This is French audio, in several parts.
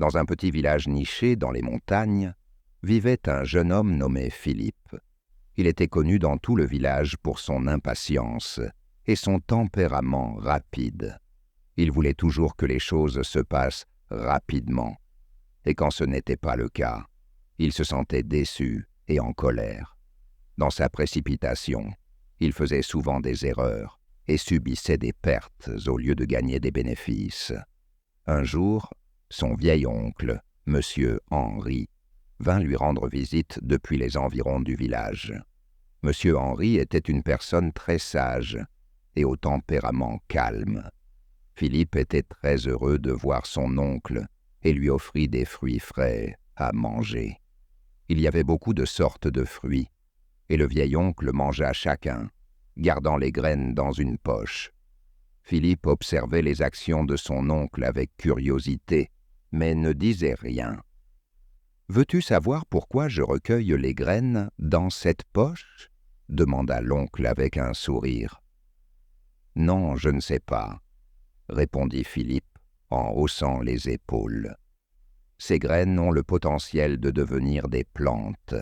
Dans un petit village niché dans les montagnes, vivait un jeune homme nommé Philippe. Il était connu dans tout le village pour son impatience et son tempérament rapide. Il voulait toujours que les choses se passent rapidement, et quand ce n'était pas le cas, il se sentait déçu et en colère. Dans sa précipitation, il faisait souvent des erreurs et subissait des pertes au lieu de gagner des bénéfices. Un jour, son vieil oncle, Monsieur Henri, vint lui rendre visite depuis les environs du village. Monsieur Henri était une personne très sage et au tempérament calme. Philippe était très heureux de voir son oncle et lui offrit des fruits frais à manger. Il y avait beaucoup de sortes de fruits, et le vieil oncle mangea chacun, gardant les graines dans une poche. Philippe observait les actions de son oncle avec curiosité, mais ne disait rien. « Veux-tu savoir pourquoi je recueille les graines dans cette poche ?» demanda l'oncle avec un sourire. « Non, je ne sais pas, » répondit Philippe en haussant les épaules. « Ces graines ont le potentiel de devenir des plantes,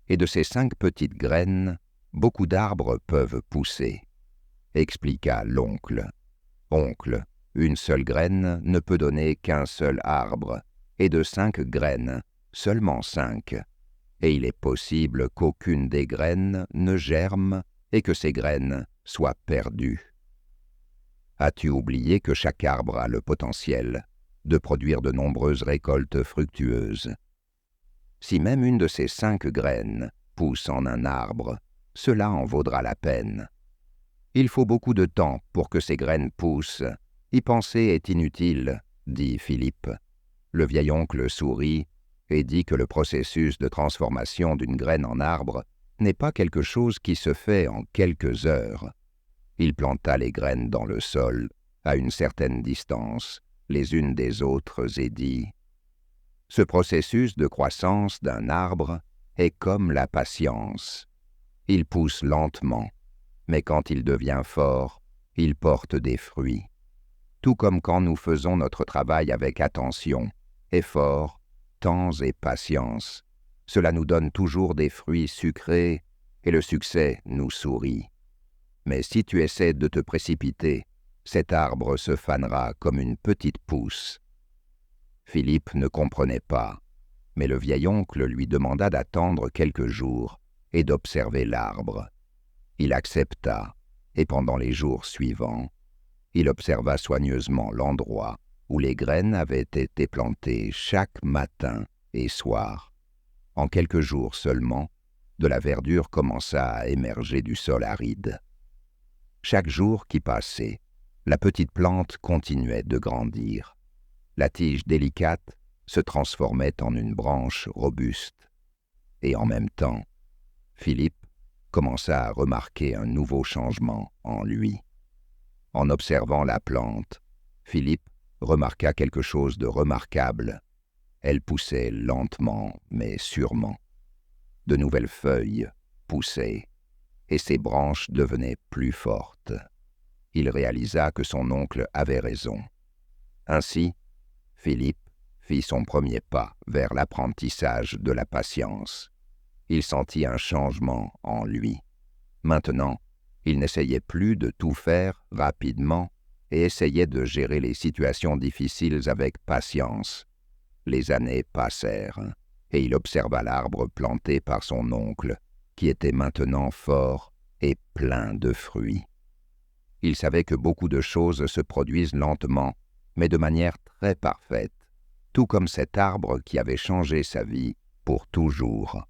et de ces 5 petites graines, beaucoup d'arbres peuvent pousser, » expliqua l'oncle. « Oncle, une seule graine ne peut donner qu'un seul arbre, et de 5 graines, seulement 5, et il est possible qu'aucune des graines ne germe et que ces graines soient perdues. As-tu oublié que chaque arbre a le potentiel de produire de nombreuses récoltes fructueuses? Si même une de ces 5 graines pousse en un arbre, cela en vaudra la peine. Il faut beaucoup de temps pour que ces graines poussent. Y penser est inutile, dit Philippe. Le vieil oncle sourit et dit que le processus de transformation d'une graine en arbre n'est pas quelque chose qui se fait en quelques heures. Il planta les graines dans le sol, à une certaine distance, les unes des autres, et dit « Ce processus de croissance d'un arbre est comme la patience. Il pousse lentement, mais quand il devient fort, il porte des fruits. Tout comme quand nous faisons notre travail avec attention, effort, temps et patience, cela nous donne toujours des fruits sucrés et le succès nous sourit. Mais si tu essaies de te précipiter, cet arbre se fanera comme une petite pousse. » Philippe ne comprenait pas, mais le vieil oncle lui demanda d'attendre quelques jours et d'observer l'arbre. Il accepta, et pendant les jours suivants, il observa soigneusement l'endroit où les graines avaient été plantées chaque matin et soir. En quelques jours seulement, de la verdure commença à émerger du sol aride. Chaque jour qui passait, la petite plante continuait de grandir. La tige délicate se transformait en une branche robuste. Et en même temps, Philippe commença à remarquer un nouveau changement en lui. En observant la plante, Philippe remarqua quelque chose de remarquable. Elle poussait lentement mais sûrement. De nouvelles feuilles poussaient et ses branches devenaient plus fortes. Il réalisa que son oncle avait raison. Ainsi, Philippe fit son premier pas vers l'apprentissage de la patience. Il sentit un changement en lui. Maintenant, il n'essayait plus de tout faire rapidement et essayait de gérer les situations difficiles avec patience. Les années passèrent, et il observa l'arbre planté par son oncle, qui était maintenant fort et plein de fruits. Il savait que beaucoup de choses se produisent lentement, mais de manière très parfaite, tout comme cet arbre qui avait changé sa vie pour toujours.